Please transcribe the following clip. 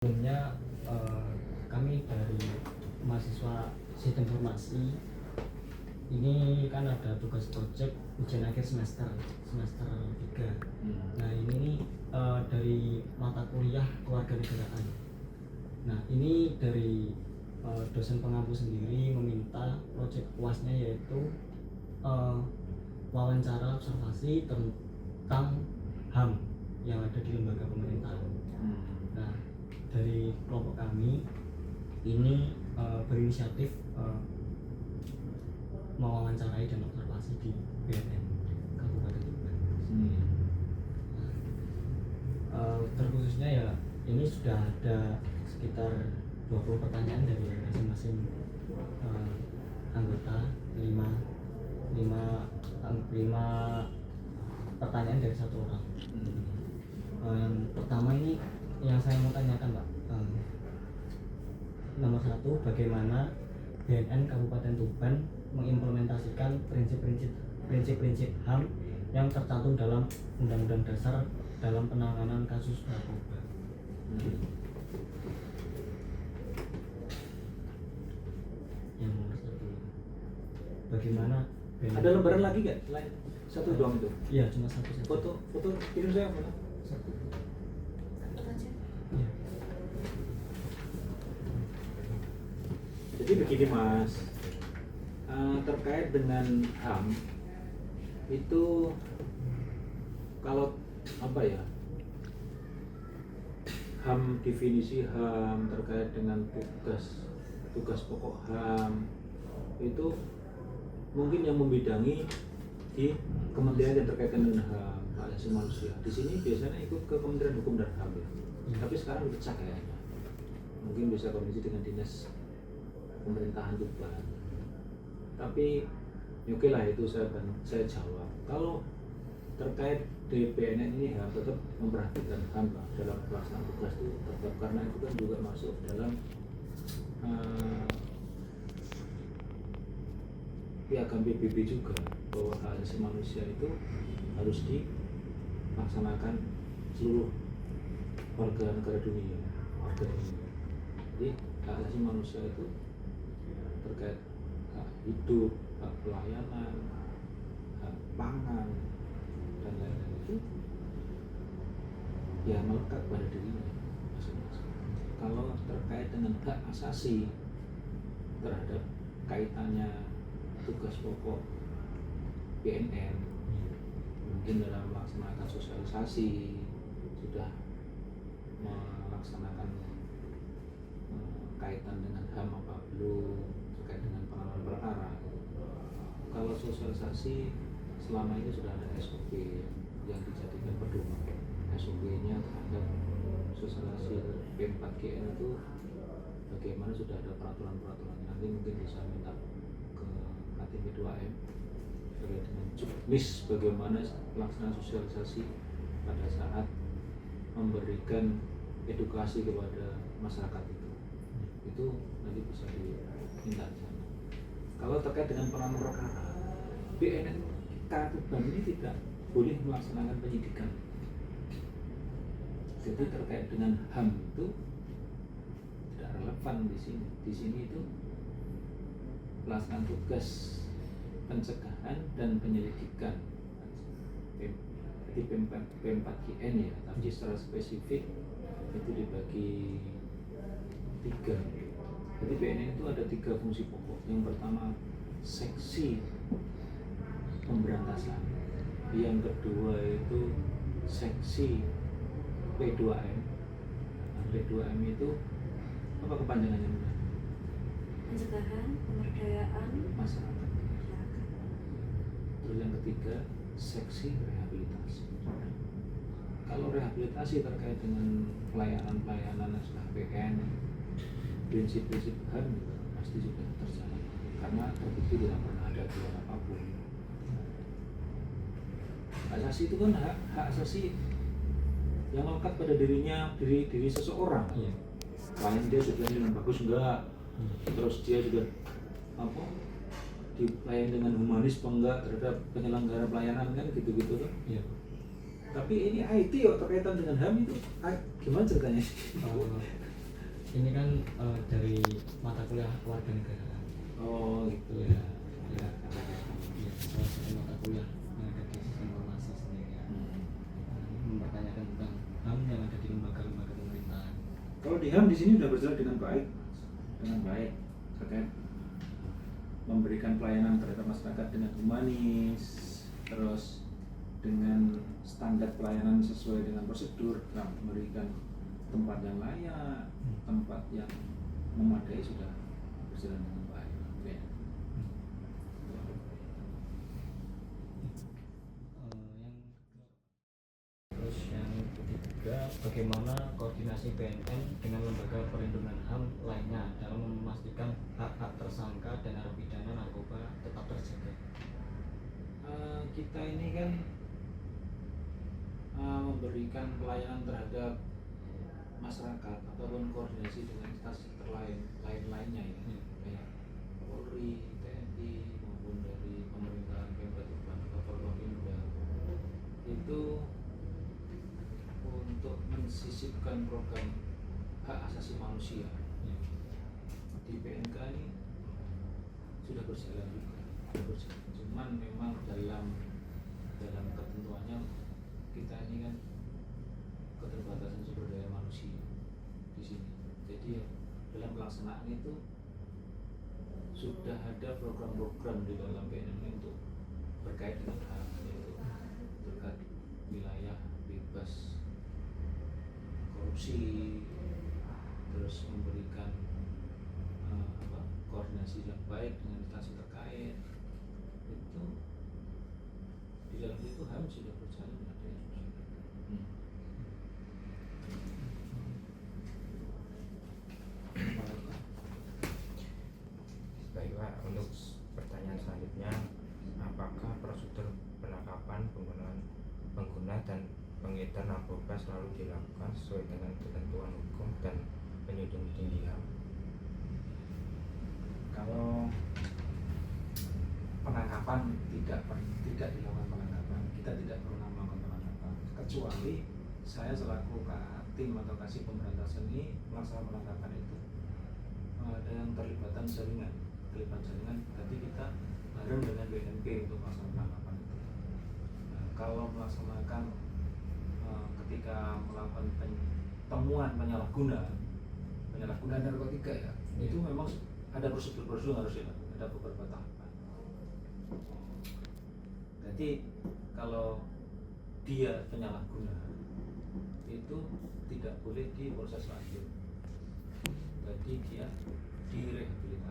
Sebelumnya kami dari mahasiswa sistem informasi ini kan ada tugas project ujian akhir semester 3. Nah ini dari mata kuliah kewarganegaraan. Nah ini dari dosen pengampu sendiri meminta project UASnya yaitu wawancara observasi tentang HAM yang ada di lembaga pemerintahan. Nah dari kelompok kami ini berinisiatif mewawancarai dan observasi di BNN Kabupaten Tuban. Terkhususnya ya ini sudah ada sekitar 20 pertanyaan dari masing-masing anggota, 5 pertanyaan dari satu orang. Yang pertama ini yang saya mau tanyakan Pak, nomor 1, bagaimana BNN Kabupaten Tuban mengimplementasikan prinsip-prinsip HAM yang tercantum dalam Undang-Undang Dasar dalam penanganan kasus narkoba. Yang nomor 1, bagaimana BNN... Ada lembaran lagi nggak selain satu doang itu? Iya, cuma satu saja. Foto kirim saya mana? Satu. Ya. Jadi begini Mas, terkait dengan HAM itu kalau apa ya, HAM, definisi HAM terkait dengan tugas pokok HAM itu mungkin yang membidangi di kementerian yang terkait dengan HAM, hak asasi manusia. Di sini biasanya ikut ke Kementerian Hukum dan HAM ya. Tapi sekarang dipecah kayaknya. Mungkin bisa koordinasi dengan dinas pemerintahan Tuban. Tapi oke lah, itu saya jawab. Kalau terkait BNN ini HAM tetap memperhatikan HAM dalam pelaksanaan tugas itu tetap, karena itu kan juga masuk dalam piagam PBB juga, bahwa hak asasi manusia itu harus dilaksanakan seluruh warga negara dunia. Jadi hak asasi manusia itu terkait hak hidup, hak pelayanan, hak pangan, dan lain-lain itu ya melekat pada dirinya masing-masing. Kalau terkait dengan hak asasi terhadap kaitannya tugas pokok BNN, mungkin dalam melaksanakan sosialisasi sudah melaksanakan kaitan dengan HAM apa belum, terkait dengan penanganan perkara. Kalau sosialisasi selama ini sudah ada SOP yang dijadikan pedoman. SOP-nya terhadap sosialisasi P4GN itu bagaimana, sudah ada peraturan-peraturannya. Nanti mungkin bisa minta ke KTP 2M terkait dengan juknis bagaimana pelaksanaan sosialisasi pada saat memberikan edukasi kepada masyarakat itu nanti bisa diminta di sana. Kalau terkait dengan penanganan perkara, BNN Tuban ini tidak boleh melaksanakan penyidikan. Jadi terkait dengan HAM itu tidak relevan di sini. Di sini itu pelaksanaan tugas pencegahan dan penyelidikan. Jadi P4GN ya, tapi secara spesifik itu dibagi 3. Jadi BNN itu ada 3 fungsi pokok. Yang pertama seksi pemberantasan, yang kedua itu seksi P2M. Nah, P2M itu apa kepanjangannya? Pencegahan, pemberdayaan masyarakat. Terus yang ketiga seksi rehabilitasi. Kalau rehabilitasi terkait dengan pelayanan SKPN, prinsip-prinsip HAM juga pasti sudah terjalan, karena terbukti tidak pernah ada aturan apapun. Hak asasi itu kan hak asasi yang melekat pada diri seseorang. Iya. Klien dia sudah dengan bagus enggak, terus dia juga dilayani dengan humanis apa enggak terhadap penyelenggara pelayanan, kan gitu-gitu kan. Iya. Tapi ini IT kok terkaitan dengan HAM itu gimana ceritanya? ini kan dari mata kuliah warga negara. Oh gitu Ya, ya. ya, salah satu mata kuliah yang ada di sistem informasi sendiri ya. Mempertanyakan tentang HAM yang ada di lembaga-lembaga pemerintahan. Kalau di HAM di sini sudah berjalan dengan baik, terkait memberikan pelayanan terhadap masyarakat dengan humanis, terus dengan standar pelayanan sesuai dengan prosedur, memberikan tempat yang layak, tempat yang memadai sudah berjalan dengan baik. Ya. Terus yang ketiga, bagaimana koordinasi BNN dengan lembaga perlindungan HAM lainnya dalam memastikan hak-hak tersangka dan narapidana narkoba tetap terjaga. Kita ini kan memberikan pelayanan terhadap masyarakat ataupun koordinasi dengan instansi lainnya ya, kayak Polri, TNI maupun dari pemerintahan Pemda Tuban atau Forkopimda itu untuk mensisipkan program hak asasi manusia di PNK ini sudah berjalan juga, cuman memang dalam ketentuannya kita ini kan keterbatasan sumber daya manusia di sini. Jadi dalam pelaksanaan itu sudah ada program-program di dalam BNN untuk berkait dengan hal yaitu terkait wilayah bebas korupsi, terus memberikan koordinasi yang baik dengan instansi terkait. Itu di dalam itu HAM sudah berjalan ada yang sudah. Baik Pak, untuk pertanyaan selanjutnya, apakah prosedur penangkapan pengguna dan pengedar narkoba selalu dilakukan sesuai dengan ketentuan hukum dan menjunjung tinggi HAM? Kalau penangkapan tidak dilakukan penangkapan, kita tidak pernah melakukan penangkapan kecuali saya selaku tim atau kasih pemberantasan ini melaksanakan penangkapan itu ada yang terlibat jaringan, berarti kita bareng dengan BNP untuk melaksanakan penangkapan itu. Kalau melaksanakan ketika melakukan temuan penyalahgunaan narkotika ya, itu memang ada prosedur harus dilakukan, ada beberapa tahapan. Jadi kalau dia penyalahguna itu tidak boleh diproses lanjut, jadi dia direhabilitasi.